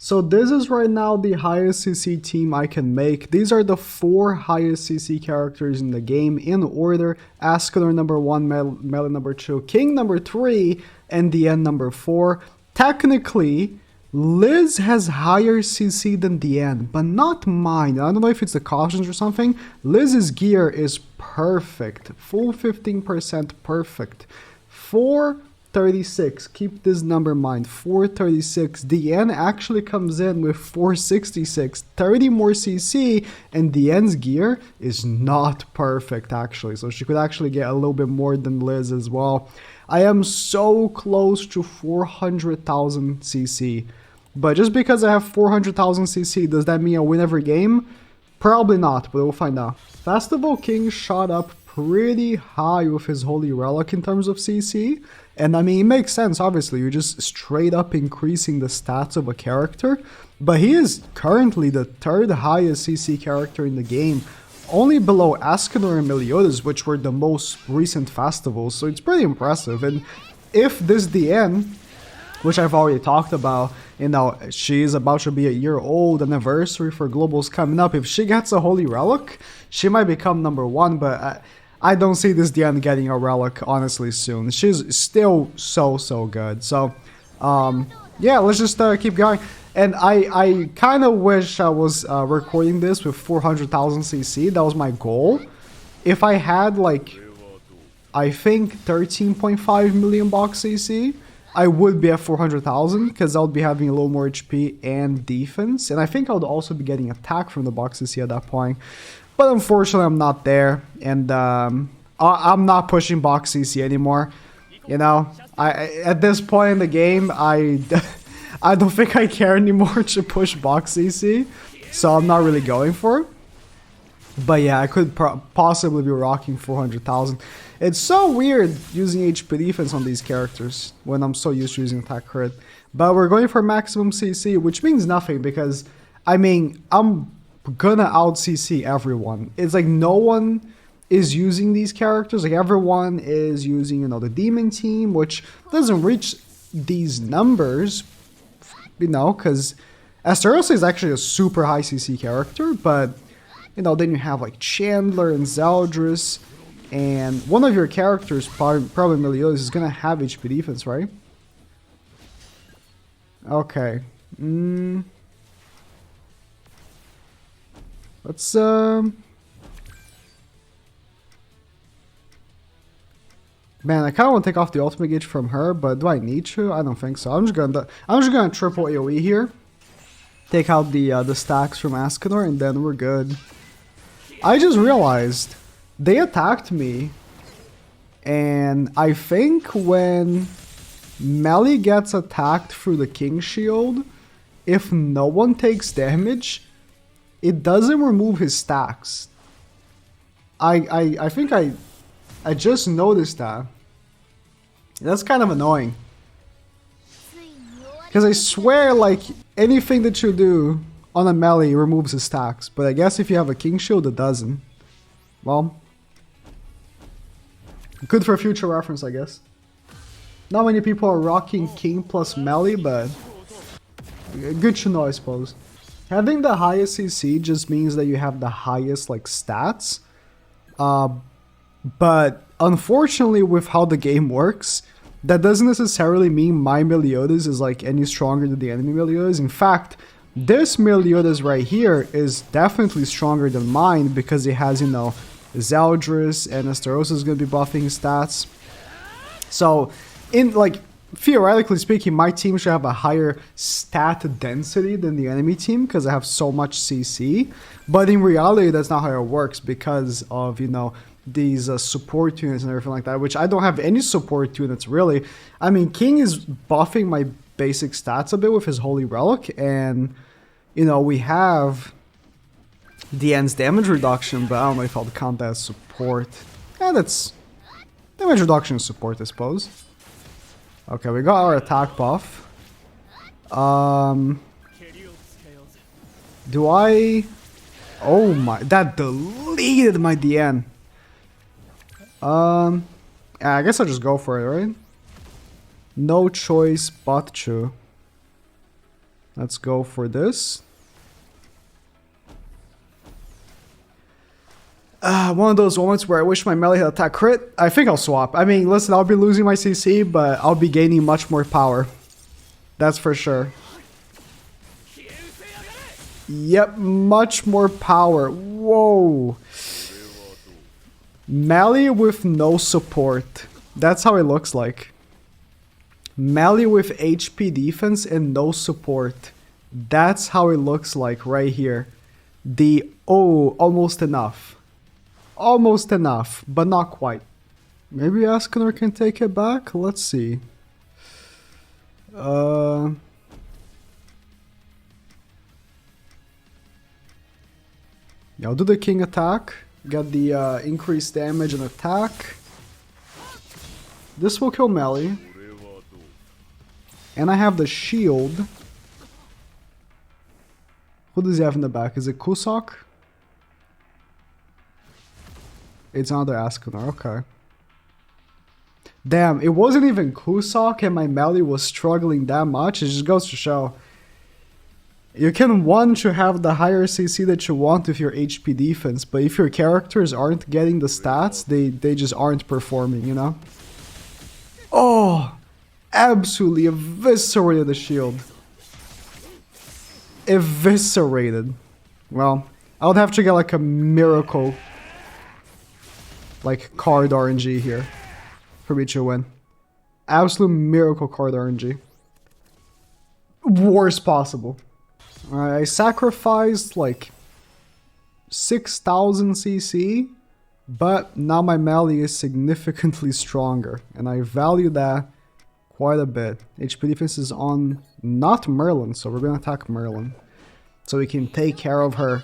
So this is right now the highest CC team I can make. These are the 4 highest CC characters in the game in order. Ascanor number 1, Melee number 2, King number 3, and Diane number 4. Technically, Liz has higher CC than Diane, but not mine. I don't know if it's the cautions or something. Liz's gear is perfect. Full 15% perfect. 436. Keep this number in mind. 436. Diane actually comes in with 466. 30 more CC, and Diane's gear is not perfect actually. So she could actually get a little bit more than Liz as well. I am so close to 400,000 CC. But just because I have 400,000 CC, does that mean I win every game? Probably not, but we'll find out. Festival King shot up pretty high with his Holy Relic in terms of CC. And I mean, it makes sense, obviously. You're just straight up increasing the stats of a character. But he is currently the 3rd highest CC character in the game. Only below Ascanor and Meliodas, which were the most recent festivals. So it's pretty impressive. And if this DN, which I've already talked about, you know, she's about to be a year old, anniversary for Global's coming up. If she gets a Holy Relic, she might become number 1, but I don't see this Diane getting a relic, honestly, soon. She's still so good. So, yeah, let's just keep going. And I kind of wish I was recording this with 400,000 CC. That was my goal. If I had, like, I think 13.5 million box CC, I would be at 400,000 because I would be having a little more HP and defense. And I think I would also be getting attack from the box CC at that point. But unfortunately, I'm not there. And I'm not pushing box CC anymore. You know, at this point in the game, I don't think I care anymore to push box CC. So I'm not really going for it. But yeah, I could possibly be rocking 400,000. It's so weird using HP defense on these characters when I'm so used to using attack crit. But we're going for maximum CC, which means nothing because, I mean, I'm gonna out CC everyone. It's like no one is using these characters. Like everyone is using, you know, the demon team, which doesn't reach these numbers, you know, because Asterosa is actually a super high CC character, but you know, then you have like Chandler and Zeldris, and one of your characters, probably Meliodas, is gonna have HP defense, right? Okay. Let's man, I kind of want to take off the ultimate gauge from her, but do I need to? I don't think so. I'm just gonna triple AoE here. Take out the stacks from Ascanor, and then we're good. I just realized they attacked me, and I think when Melee gets attacked through the King Shield, if no one takes damage, it doesn't remove his stacks. I think I just noticed that. That's kind of annoying. Because I swear, like, anything that you do on a melee removes his stacks, but I guess if you have a King Shield, it doesn't. Well, good for future reference, I guess. Not many people are rocking King plus melee, but good to know, I suppose. Having the highest CC just means that you have the highest, like, stats. But unfortunately, with how the game works, that doesn't necessarily mean my Meliodas is, like, any stronger than the enemy Meliodas. In fact, this Meliodas right here is definitely stronger than mine because it has, you know, Zeldris and Asterosa is going to be buffing his stats. So, in, like, theoretically speaking, my team should have a higher stat density than the enemy team because I have so much CC. But in reality, that's not how it works because of, you know, these support units and everything like that, which I don't have any support units really. I mean, King is buffing my basic stats a bit with his Holy Relic, and you know, we have the end's damage reduction, but I don't know if I'll count that as support. Yeah, that's damage reduction is support, I suppose. Okay, we got our attack buff. Do I... Oh my... That deleted my DN. Yeah, I guess I'll just go for it, right? No choice but to. Let's go for this. One of those moments where I wish my melee had attack crit. I think I'll swap. I mean, listen, I'll be losing my CC, but I'll be gaining much more power. That's for sure. Yep, much more power. Whoa. Melee with no support. That's how it looks like. Melee with HP defense and no support. That's how it looks like right here. Almost enough. Almost enough, but not quite. Maybe Escanor can take it back? Let's see. Yeah, I'll do the king attack. Get the increased damage and attack. This will kill melee. And I have the shield. Who does he have in the back? Is it Kusok? It's another Escanor, okay. Damn, it wasn't even Kusok and my melee was struggling that much. It just goes to show. You can want to have the higher CC that you want with your HP defense, but if your characters aren't getting the stats, they just aren't performing, you know? Oh! Absolutely eviscerated the shield. Eviscerated. Well, I would have to get like a miracle, like card RNG here for me to win. Absolute miracle card RNG. Worst possible. Alright, I sacrificed like 6,000 CC, but now my melee is significantly stronger, and I value that quite a bit. HP defense is on not Merlin, so we're gonna attack Merlin. So we can take care of her,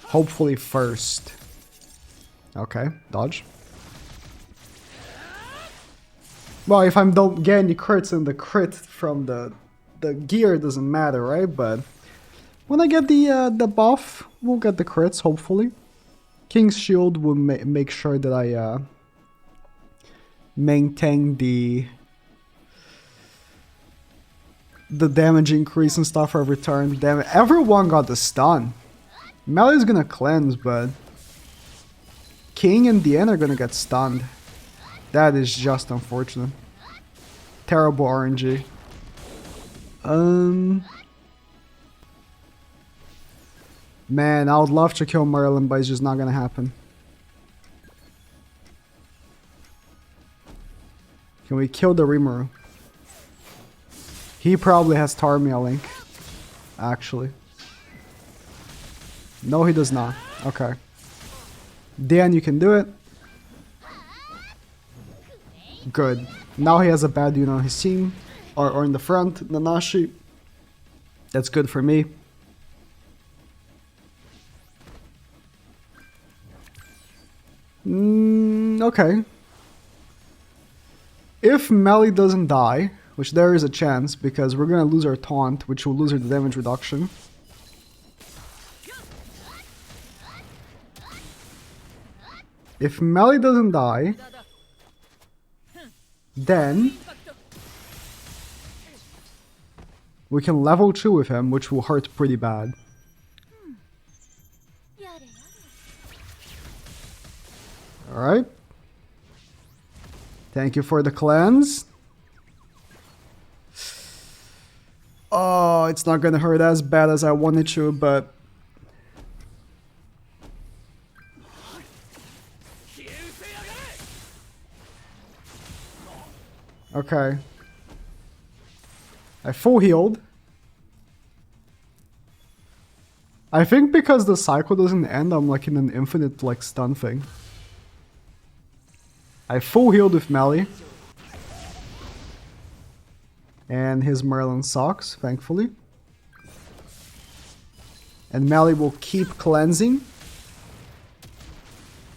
hopefully first. Okay, dodge. Well, if I don't get any crits, then the crit from the gear doesn't matter, right? But when I get the buff, we'll get the crits, hopefully. King's Shield will make sure that I maintain the damage increase and stuff every turn. Damn it, everyone got the stun. Melee's gonna cleanse, but King and Diane are gonna get stunned. That is just unfortunate. Terrible RNG. Man, I would love to kill Merlin, but it's just not gonna happen. Can we kill the Rimuru? He probably has Tarmia Link, actually. No, he does not. Okay. Dan, you can do it. Good. Now he has a bad unit on his team, or in the front, Nanashi. That's good for me. Okay. If Melee doesn't die, which there is a chance, because we're gonna lose our taunt, which will lose her damage reduction. If Melee doesn't die, then we can level 2 with him, which will hurt pretty bad. Alright. Thank you for the cleanse. Oh, it's not gonna hurt as bad as I wanted to, but... Okay. I full healed. I think because the cycle doesn't end, I'm like in an infinite like stun thing. I full healed with Melee. And his Merlin sucks, thankfully. And Melee will keep cleansing.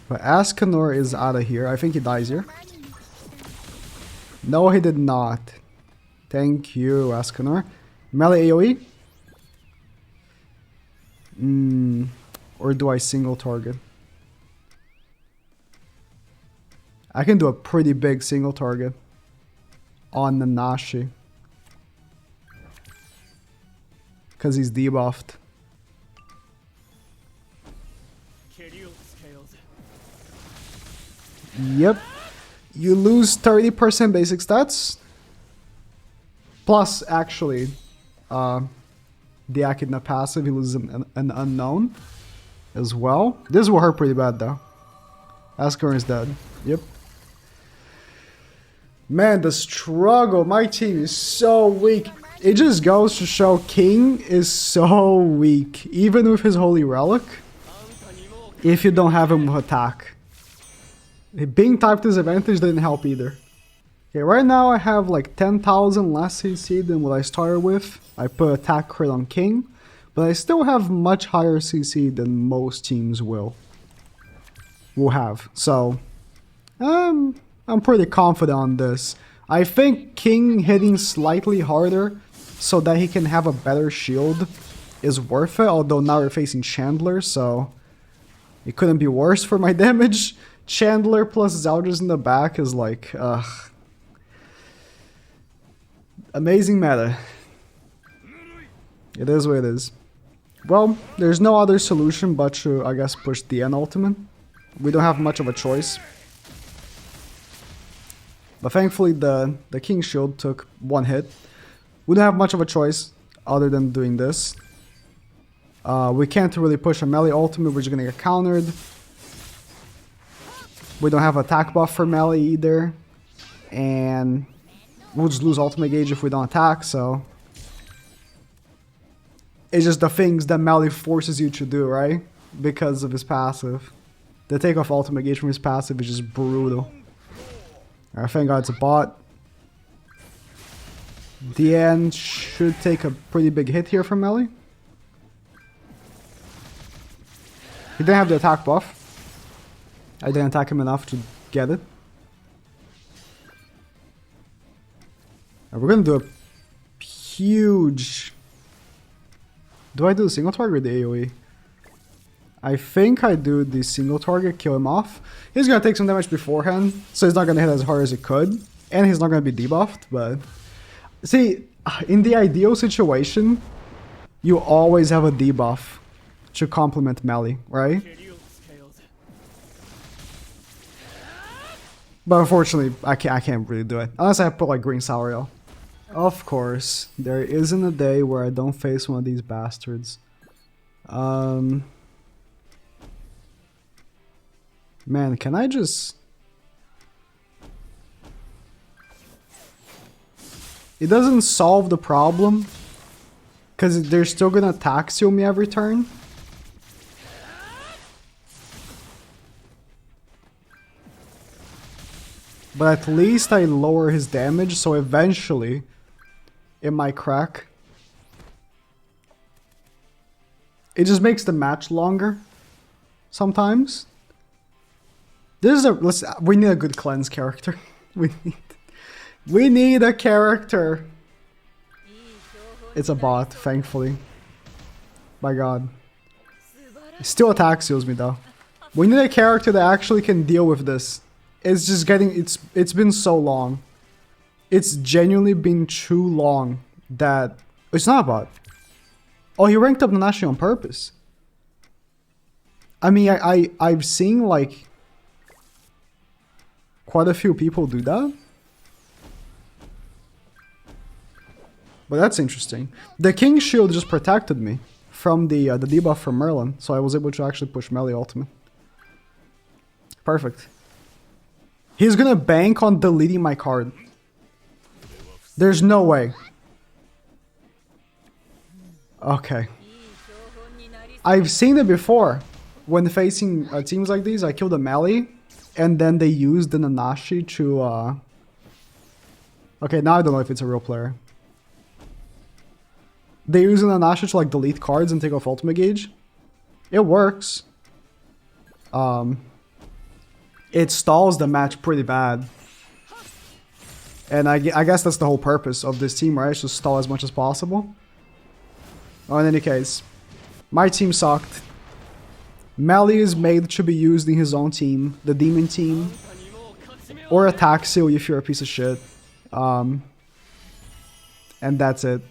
But Escanor is out of here. I think he dies here. No, he did not. Thank you, Escanor. Melee AoE? Or do I single target? I can do a pretty big single target on Nanashi. because he's debuffed. Yep. You lose 30% basic stats. Plus, actually, the Akina passive, he loses an unknown as well. This will hurt pretty bad, though. Ascar is dead. Yep. Man, the struggle. My team is so weak. It just goes to show King is so weak. Even with his Holy Relic, if you don't have him with attack. Being typed disadvantage didn't help either. Okay, right now I have like 10,000 less CC than what I started with. I put attack crit on King, but I still have much higher CC than most teams will have. So, I'm pretty confident on this. I think King hitting slightly harder so that he can have a better shield is worth it, although now we're facing Chandler, so it couldn't be worse for my damage. Chandler plus Zeldris in the back is like, amazing meta. It is what it is. Well, there's no other solution but to, I guess, push the DN ultimate. We don't have much of a choice. But thankfully the King Shield took one hit. We don't have much of a choice other than doing this. We can't really push a melee ultimate, we're just gonna get countered. We don't have attack buff for melee either. And we'll just lose ultimate gauge if we don't attack, so... It's just the things that melee forces you to do, right? Because of his passive. The take off ultimate gauge from his passive is just brutal. Alright, thank god it's a bot. DN should take a pretty big hit here from melee. He didn't have the attack buff. I didn't attack him enough to get it. And we're gonna do a huge... Do I do the single target or the AoE? I think I do the single target, kill him off. He's gonna take some damage beforehand, so he's not gonna hit as hard as he could. And he's not gonna be debuffed, but... See, in the ideal situation, you always have a debuff to complement melee, right? But unfortunately, I can't really do it. Unless I put like Green Sauriel. Of course, there isn't a day where I don't face one of these bastards. Man, can I just... It doesn't solve the problem, because they're still gonna attack seal me every turn. But at least I lower his damage, so eventually it might crack. It just makes the match longer sometimes. This is a we need a good cleanse character. We need a character. It's a bot, thankfully. My god. It still attack seals me though. We need a character that actually can deal with this. It's just getting, it's been so long. It's genuinely been too long that... It's not a bot. Oh, he ranked up Nanashi on purpose. I mean, I've seen like... quite a few people do that. But that's interesting. The King Shield just protected me from the debuff from Merlin, so I was able to actually push melee ultimate. Perfect. He's gonna bank on deleting my card. There's no way. Okay. I've seen it before. When facing teams like these, I killed a melee, and then they used the Nanashi to... Okay, now I don't know if it's a real player. They use the Nanashi to like delete cards and take off ultimate gauge. It works. It stalls the match pretty bad. And I guess that's the whole purpose of this team, right? It's just stall as much as possible. Oh, in any case, my team sucked. Melee is made to be used in his own team, the demon team. Or attack seal if you're a piece of shit. And that's it.